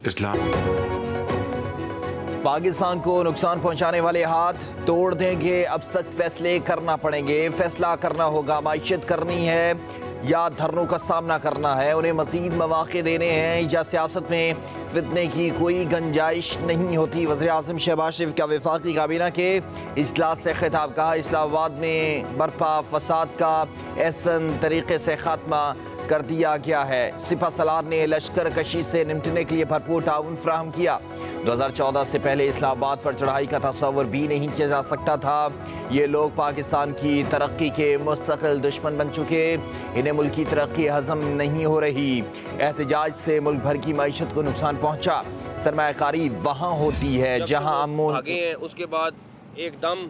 इस्लाम पाकिस्तान को नुकसान पहुंचाने वाले हाथ तोड़ देंगे। अब सख्त फैसले करना पड़ेंगे। फैसला करना होगा, माइशत करनी है या धरनों का सामना करना है। उन्हें मजीद मौके देने हैं या सियासत में फितने की कोई गुंजाइश नहीं होती। वज़ीर-ए-आज़म शहबाज शरीफ का वफाकी काबीना के इजलास से खिताब। कहा, इस्लामाबाद में बर्पा फसाद का एहसन तरीके से खात्मा कर दिया गया है। सिपा सलार ने लश्कर कशी से निपटने के लिए भरपूर ताउन फराहम किया। 2014 से पहले इस्लामाबाद पर चढ़ाई का तस्वर भी नहीं किया जा सकता था। ये लोग पाकिस्तान की तरक्की के मुस्तकिल दुश्मन बन चुके। इन्हें मुल्क की तरक्की हजम नहीं हो रही। एहतजाज से मुल्क भर की मईशत को नुकसान पहुंचा। सरमायाकारी वहाँ होती है जहाँ अमूल आगे हैं, उसके बाद एकदम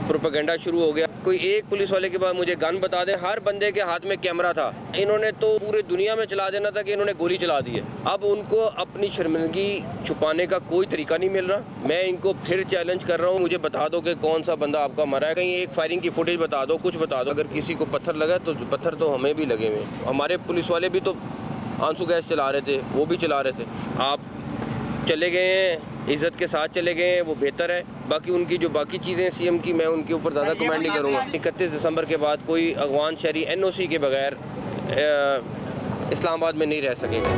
प्रोपेगेंडा शुरू हो गया। कोई एक पुलिस वाले के पास मुझे गन बता दे, हर बंदे के हाथ में कैमरा था। इन्होंने तो पूरे दुनिया में चला देना था कि इन्होंने गोली चला दी है। अब उनको अपनी शर्मिंदगी छुपाने का कोई तरीका नहीं मिल रहा। मैं इनको फिर चैलेंज कर रहा हूँ, मुझे बता दो कि कौन सा बंदा आपका मरा है। कहीं एक फायरिंग की फुटेज बता दो, कुछ बता दो। अगर किसी को पत्थर लगा तो पत्थर तो हमें भी लगे हुए। हमारे पुलिस वाले भी तो आंसू गैस चला रहे थे, वो भी चला रहे थे। आप चले गए हैं, इज्जत के साथ चले गए हैं, वो बेहतर है। बाकी उनकी जो बाकी चीज़ें सीएम की, मैं उनके ऊपर ज़्यादा कमेंट नहीं करूँगा। 31 दिसंबर के बाद कोई अगवान शहरी NOC के बगैर इस्लामाबाद में नहीं रह सकेगा।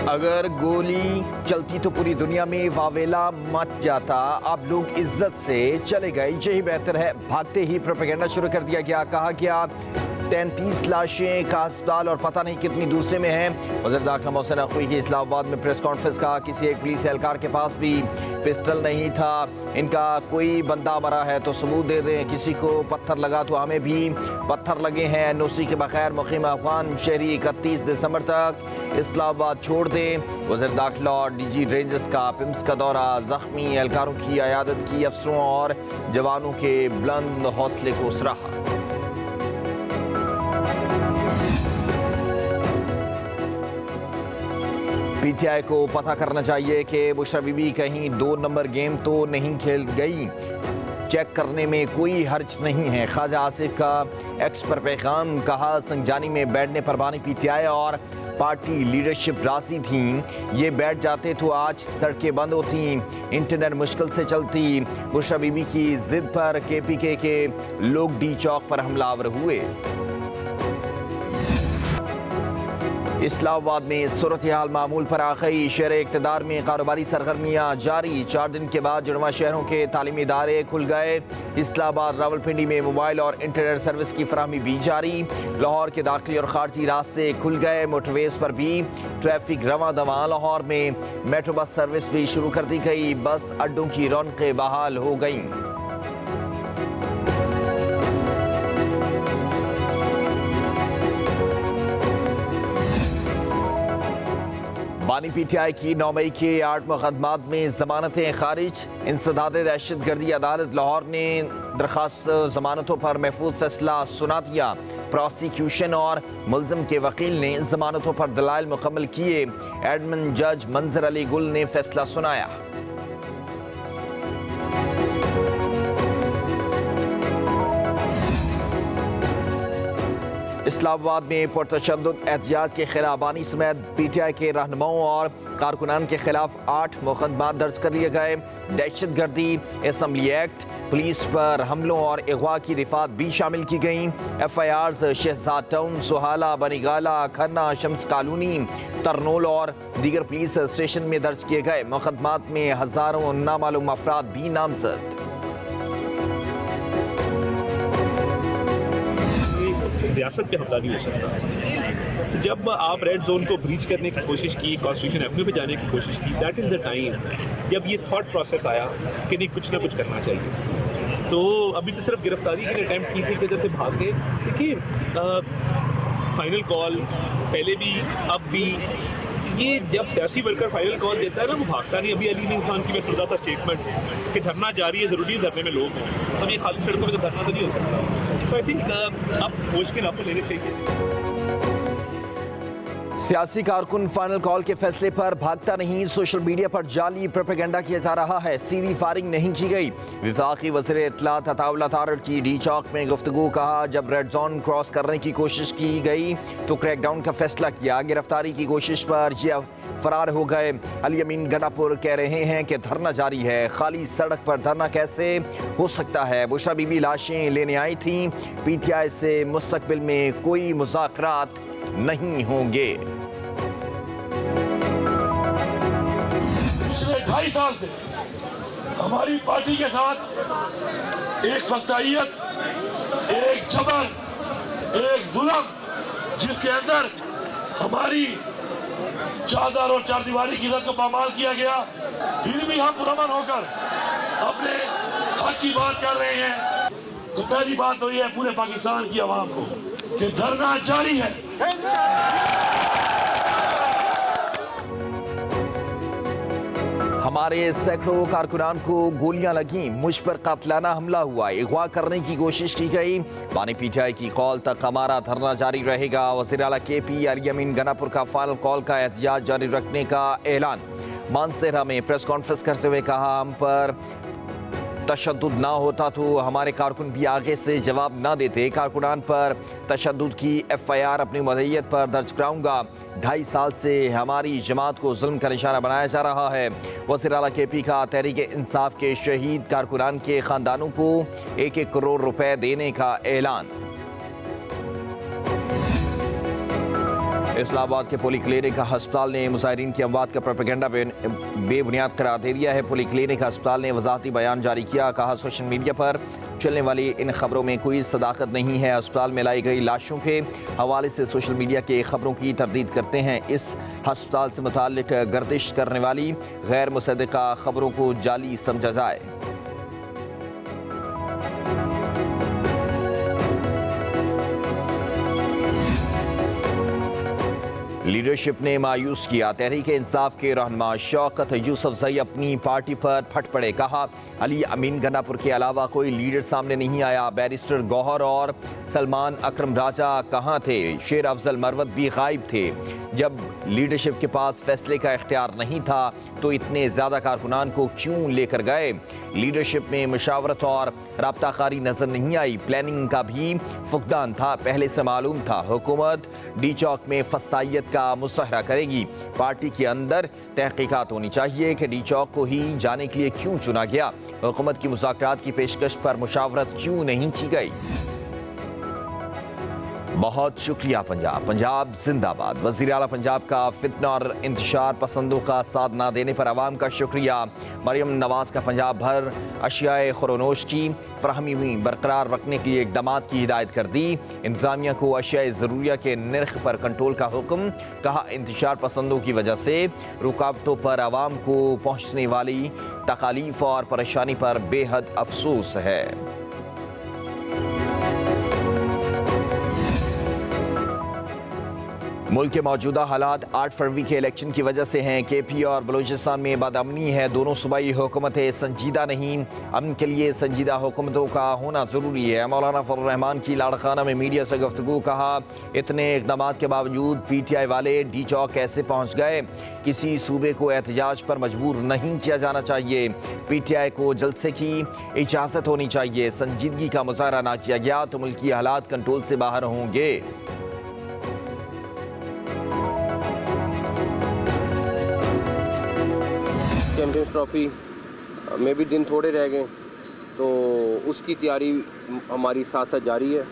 अगर गोली चलती तो पूरी दुनिया में वावेला मच जाता। अब लोग इज्जत से चले गए, यही बेहतर है। भागते ही प्रोपेगेंडा शुरू कर दिया गया। कहा गया 33 लाशें का अस्पताल और पता नहीं कितनी दूसरे में हैं। वज़ीर दाखिला मोहसिन नकवी की इस्लामाबाद में प्रेस कॉन्फ्रेंस का। किसी एक पुलिस एहलकार के पास भी पिस्टल नहीं था। इनका कोई बंदा मरा है तो सबूत दे दें, किसी को पत्थर लगा तो हमें भी पत्थर लगे हैं। NOC के बगैर मुक़ीम अफ़गान शहरी 31 दिसंबर तक इस्लामाबाद छोड़ दें। वज़ीर दाखिला और DG रेंजर्स का पिम्स का दौरा। ज़ख्मी एहलकारों की अयादत की। अफसरों और जवानों के बुलंद हौसले को सराहा। PTI को पता करना चाहिए कि बुशरा बीबी कहीं 2 नंबर गेम तो नहीं खेल गई। चेक करने में कोई हर्ज नहीं है। ख्वाजा आसिफ का एक्स पर पैगाम। कहा, संजानी में बैठने पर बानी PTI और पार्टी लीडरशिप राजी थी। ये बैठ जाते तो आज सड़कें बंद होती, इंटरनेट मुश्किल से चलती। बुशरा बीबी की जिद पर KPK के लोग D चौक पर हमलावर हुए। इस्लामाबाद में सूरत हाल मामूल पर आ गई। शहर इक़्तिदार में कारोबारी सरगर्मियाँ जारी। 4 दिन के बाद जुड़वा शहरों के तालीमी इदारे खुल गए। इस्लामाबाद रावलपिंडी में मोबाइल और इंटरनेट सर्विस की फराहमी भी जारी। लाहौर के दाखिली और खारजी रास्ते खुल गए। मोटरवेज पर भी ट्रैफिक रवां दवां। लाहौर में मेट्रो बस सर्विस भी शुरू कर दी गई। बस अड्डों की रौनकें बहाल हो गईं। बानी PTI की 9 मई के 8 मुकदमात में जमानतें खारिज। इंसदाद दहशतगर्दी अदालत लाहौर ने दरखास्त जमानतों पर महफूज फैसला सुना दिया। प्रोसिक्यूशन और मुल्जिम के वकील ने जमानतों पर दलाइल मुकम्मल किए। एडमिन जज मंजर अली गुल ने फैसला सुनाया। इस्लामाबाद में पुरतशद्दुद एहतजाज के खिलाफ बानी समेत PTI के रहनुमाओं और कारकुनान के खिलाफ 8 मुकदमा दर्ज कर लिए गए। दहशतगर्दी, असम्बली एक्ट, पुलिस पर हमलों और अगवा की रिफात भी शामिल की गईं। FIRs शहजाद टाउन, सुहाला, बनीगाला, खन्ना, शम्स कॉलोनी, तरनोल और दीगर पुलिस स्टेशन में दर्ज किए गए। मुकदमात में हजारों नामालूम अफराद भी नामजद। रियासत पे हमला नहीं हो सकता। जब आप रेड जोन को ब्रीच करने की कोशिश की, कॉन्स्टिट्यूशन एवेन्यू पे जाने की कोशिश की, दैट इज़ द टाइम जब ये थॉट प्रोसेस आया कि नहीं, कुछ ना कुछ करना चाहिए। तो अभी तो सिर्फ गिरफ्तारी की अटैम्प्ट की थी कि इधर से भाग के। देखिए, फाइनल कॉल पहले भी अब भी, ये जब सियासी वर्कर फाइनल कॉल देता है ना, वो भागता नहीं। अभी अली खान की मैं सुन रहा था स्टेटमेंट कि धरना जारी है, ज़रूरी है धरने में लोग हैं। अब ये खाली सड़कों में तो धरना तो नहीं हो सकता। तो आई थिंक अब होश के लाभ लेने चाहिए। सियासी कारकुन फाइनल कॉल के फैसले पर भागता नहीं, सोशल मीडिया पर जाली प्रोपेगेंडा किया जा रहा है। सीधी फायरिंग नहीं की गई। वफाकी वज़ीर इत्तलात अताउल्लाह तारड़ की डी चौक में गुफ्तगू। कहा, जब रेड जोन क्रॉस करने की कोशिश की गई तो क्रैकडाउन का फैसला किया। गिरफ्तारी की कोशिश पर ये फरार हो गए। अली अमीन गनापुर कह रहे हैं कि धरना जारी है। खाली सड़क पर धरना कैसे हो सकता है? बुशरा बीबी लाशें लेने आई थी। पीटीआई से मुस्तकबिल में कोई मुज़ाकरात नहीं होंगे। पिछले 2.5 साल से हमारी पार्टी के साथ एक फसाइयत, एक जबर, एक जुल्म, जिसके अंदर हमारी चादर और चारदीवारी की इज्जत को पामाल किया गया, फिर भी हम पुरअमन होकर अपने हक की बात कर रहे हैं। तो पहली बात तो यह है पूरे पाकिस्तान की आवाम को कि धरना जारी है। हमारे सैकड़ों कारकुनान को गोलियां लगी। मुझ पर कातलाना हमला हुआ। अगवा करने की कोशिश की गई। बानी पीटीआई की कॉल तक हमारा धरना जारी रहेगा। वज़ीर आला केपी अली अमीन गनापुर का फाइनल कॉल का एहतजाज जारी रखने का ऐलान। मानसेरा में प्रेस कॉन्फ्रेंस करते हुए कहा, हम पर तशद्दुद ना होता तो हमारे कारकुन भी आगे से जवाब ना देते। कारकुनान पर तशद्दुद की FIR अपनी मदहियत पर दर्ज कराऊंगा। 2.5 साल से हमारी जमात को जुल्म का निशाना बनाया जा रहा है। वज़ीर आला केपी का तहरीक इंसाफ के शहीद कारकुनान के खानदानों को 1-1 करोड़ रुपए देने का ऐलान। इस्लामाबाद के पोली क्लिनिक अस्पताल ने मुजाहिरीन की अमवात का प्रोपेगेंडा बेबुनियाद करार दे दिया है। पोली क्लिनिक अस्पताल ने वजाहती बयान जारी किया। कहा, सोशल मीडिया पर चलने वाली इन खबरों में कोई सदाकत नहीं है। अस्पताल में लाई गई लाशों के हवाले से सोशल मीडिया के खबरों की तरदीद करते हैं। इस अस्पताल से मुताल्लिक गर्दिश करने वाली गैर मुसद्दका खबरों को जाली समझा जाए। लीडरशिप ने मायूस किया। तहरीक इंसाफ के रहनुमा शौकत यूसुफजई अपनी पार्टी पर फट पड़े। कहा, अली अमीन गनापुर के अलावा कोई लीडर सामने नहीं आया। बैरिस्टर गौहर और सलमान अकरम राजा कहाँ थे? शेर अफजल मरवत भी गायब थे। जब लीडरशिप के पास फैसले का इख्तियार नहीं था तो इतने ज़्यादा कारकुनान को क्यों लेकर गए? लीडरशिप में मुशावरत और राब्ताकारी नजर नहीं आई। प्लानिंग का भी फुकदान था। पहले से मालूम था हुकूमत डी चौक में फसाइयत का मुसहरा करेगी। पार्टी के अंदर तहकीकात होनी चाहिए कि डी चौक को ही जाने के लिए क्यों चुना गया। हुकूमत की मुज़ाकरात की पेशकश पर मुशावरत क्यों नहीं की गई? बहुत शुक्रिया पंजाब। पंजाब जिंदाबाद। वज़ीर आला पंजाब का फितना और इंतशार पसंदों का साथ ना देने पर आवाम का शुक्रिया। मरियम नवाज का पंजाब भर अशियाए खुरोनोश की फराहमी हुई बरकरार रखने के लिए इक़दामात की हिदायत कर दी। इंतज़ामिया को अशियाए ज़रूरिया के नर्ख पर कंट्रोल का हुक्म। कहा, इंतशार पसंदों की वजह से रुकावटों पर आवाम को पहुँचने वाली तकालीफ और परेशानी पर बेहद अफसोस है। मुल्क के मौजूदा हालात 8 फरवरी के इलेक्शन की वजह से हैं। KP और बलूचिस्तान में बदअमनी है। दोनों सूबाई हुकूमतें संजीदा नहीं। अमन के लिए संजीदा हुकूमतों का होना ज़रूरी है। मौलाना फजल रहमान की लाड़खाना में मीडिया से गुफ्तगू। कहा, इतने इक़दामात के बावजूद PTI वाले डी चौक कैसे पहुँच गए? किसी सूबे को एहतजाज पर मजबूर नहीं किया जाना चाहिए। PTI को जलसे की इजाज़त होनी चाहिए। संजीदगी का मुजाहरा ना किया गया तो मुल्की हालात कंट्रोल से बाहर होंगे। चैम्पियंस ट्रॉफी में भी दिन थोड़े रह गए, तो उसकी तैयारी हमारी साथ साथ जारी है।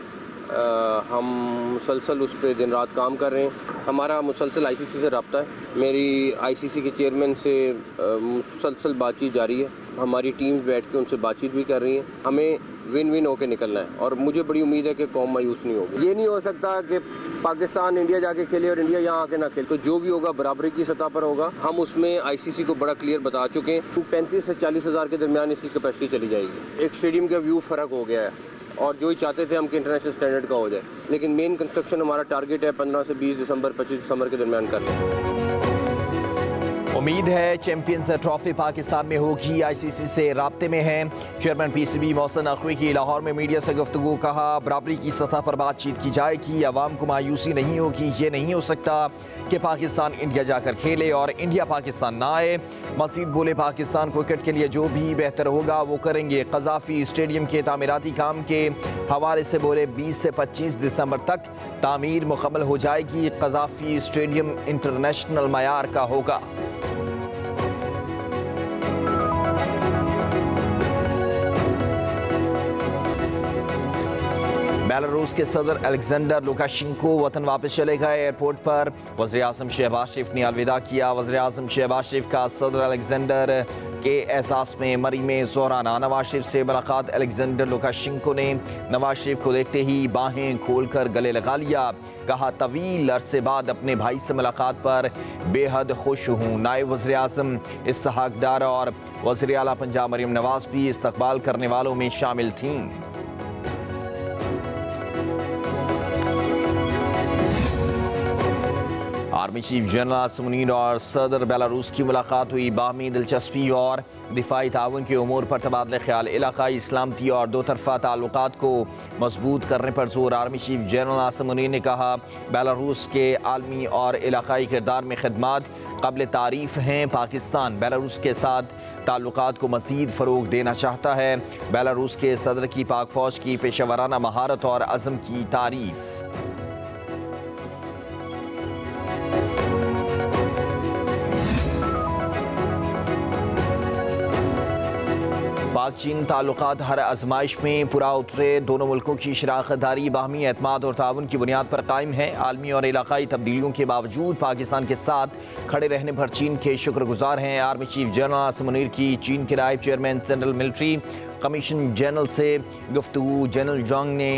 हम मुसलसल उस पर दिन रात काम कर रहे हैं। हमारा मुसलसल ICC से रब्ता है। मेरी ICC के चेयरमैन से मुसलसल बातचीत जारी है। हमारी टीम्स बैठ के उनसे बातचीत भी कर रही हैं। हमें विन विन होकर निकलना है और मुझे बड़ी उम्मीद है कि कौम मायूस नहीं होगी। ये नहीं हो सकता कि पाकिस्तान इंडिया जाके खेले और इंडिया यहाँ आके ना खेले। तो जो भी होगा बराबरी की सतह पर होगा। हम उसमें ICC को बड़ा क्लियर बता चुके हैं। 35 से 40 हज़ार के दरमियान इसकी कैपेसिटी चली जाएगी। एक स्टेडियम का व्यू फ़र्क हो गया है और जो ही चाहते थे हम कि इंटरनेशनल स्टैंडर्ड का हो जाए, लेकिन मेन कंस्ट्रक्शन हमारा टारगेट है 15 से 20 दिसंबर 25 दिसंबर के दरमियान करना। उम्मीद है चैंपियंस ट्रॉफी पाकिस्तान में होगी। आईसीसी से राब्ते में हैं चेयरमैन पीसीबी मोहसिन नकवी की लाहौर में मीडिया से गुफ्तगू। कहा बराबरी की सतह पर बातचीत की जाएगी, अवाम को मायूसी नहीं होगी। ये नहीं हो सकता कि पाकिस्तान इंडिया जाकर खेले और इंडिया पाकिस्तान ना आए। मजीद बोले पाकिस्तान क्रिकेट के लिए जो भी बेहतर होगा वो करेंगे। कज़ाफी स्टेडियम के तामीराती काम के हवाले से बोले 20 से 25 दिसंबर तक तामीर मुकम्मल हो जाएगी। कज़ाफी स्टेडियम इंटरनेशनल मयार का होगा। बेलारूस के सदर अलेक्जेंडर लुकाशेंको वतन वापस चले गए। एयरपोर्ट पर वज़ीर-ए-आज़म शहबाज शरीफ ने अलविदा किया। वज़ीर-ए-आज़म शहबाज शरीफ का सदर अलेक्जेंडर के एहसास में मरी में ज़ोराना। नवाज शरीफ से मुलाकात। अलेक्जेंडर लुकाशेंको ने नवाज शरीफ को देखते ही बाहें खोलकर गले लगा लिया। कहा तवील अरसे बाद अपने भाई से मुलाकात पर बेहद खुश हूँ। नायब वज़ीर-ए-आज़म इसहाक डार और वज़ीर आला पंजाब मरीम नवाज भी इस्तकबाल करने वालों में शामिल थीं। Army chief general Asim Munir और सदर बेलारूस की मुलाकात हुई। बाहमी दिलचस्पी और दिफाई ताउन के उमूर पर तबादला ख्याल। इलाकाई इस्लामती और दो तरफा ताल्लुकात को मजबूत करने पर जोर। Army chief general Asim Munir ने कहा बेलारूस के आलमी और इलाकाई किरदार में खिदमात काबिल तारीफ हैं। पाकिस्तान बेलारूस के साथ ताल्लुकात को मज़ीद फ़रोग देना चाहता है। बेलारूस के सदर की पाक फ़ौज की पेशेवराना महारत और अज़म की तारीफ। पाक चीन ताल्लुकात हर आजमाइश में पूरा उतरे। दोनों मुल्कों की शराकतदारी बाहमी एतमाद और ताउन की बुनियाद पर कायम है। आलमी और इलाकाई तब्दीलियों के बावजूद पाकिस्तान के साथ खड़े रहने पर चीन के शुक्रगुजार हैं। Army chief general Asim Munir की चीन के नायब chairman central military commission general से गुफ्तगू। जनरल जोंग ने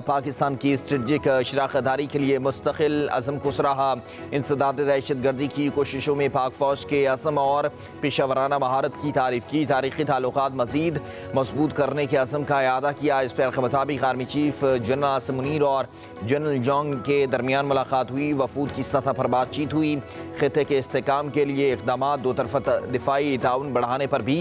पाकिस्तान की स्ट्रेटजिक शराकतदारी के लिए मुस्तकिल अज़म को सराहा। इंसदाद दहशतगर्दी की कोशिशों में पाक फ़ौज के अज़म और पेशावराना महारत की तारीफ की। तारीख़ी ताल्लुकात मज़ीद मजबूत करने के अज़म का इआदा किया। इस पर के मुताबिक army chief general Asim Munir और जनरल जोंग के दरमियान मुलाकात हुई। वफूद की सतह पर बातचीत हुई। खित्ते के इस्तेहकाम के लिए इक़दामात, दो तरफ़ा दिफाई ताउन बढ़ाने पर भी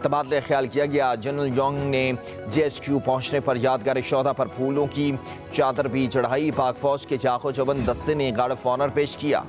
तबादला ख्याल किया गया। जनरल जोंग ने JHQ पहुंचने पर यादगार शोहदा पर फूलों की चादर भी चढ़ाई। पाक फौज के चाको चौबंद दस्ते ने गार्ड ऑफ ऑनर पेश किया।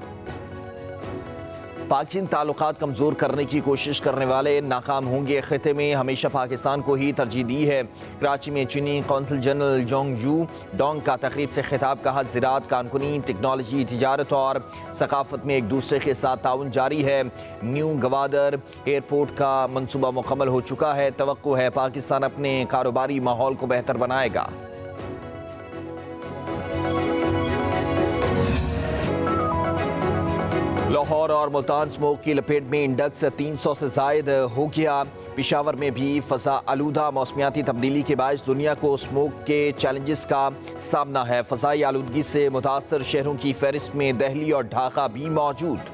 पाक चीन ताल्लुकात कमज़ोर करने की कोशिश करने वाले नाकाम होंगे। खिते में हमेशा पाकिस्तान को ही तरजीह दी है। कराची में चीनी consul general Jong you Dong का तकरीब से खिताब। कहा ज़राअत, कानूनी, टेक्नोलॉजी, तिजारत और सकाफत में एक दूसरे के साथ ताउन जारी है। न्यू गवादर एयरपोर्ट का मनसूबा मुकम्मल हो चुका है। तवक्को है पाकिस्तान अपने कारोबारी माहौल को बेहतर बनाएगा। लाहौर और मुल्तान स्मोक की लपेट में इंडेक्स 300 से जायद हो गया। पेशावर में भी फ़ज़ा आलूदा। मौसमियाती तब्दीली के बायस दुनिया को स्मोक के चैलेंजेस का सामना है। फ़ज़ाई आलूदगी से मुतासर शहरों की फहरिस्त में दिल्ली और ढाका भी मौजूद।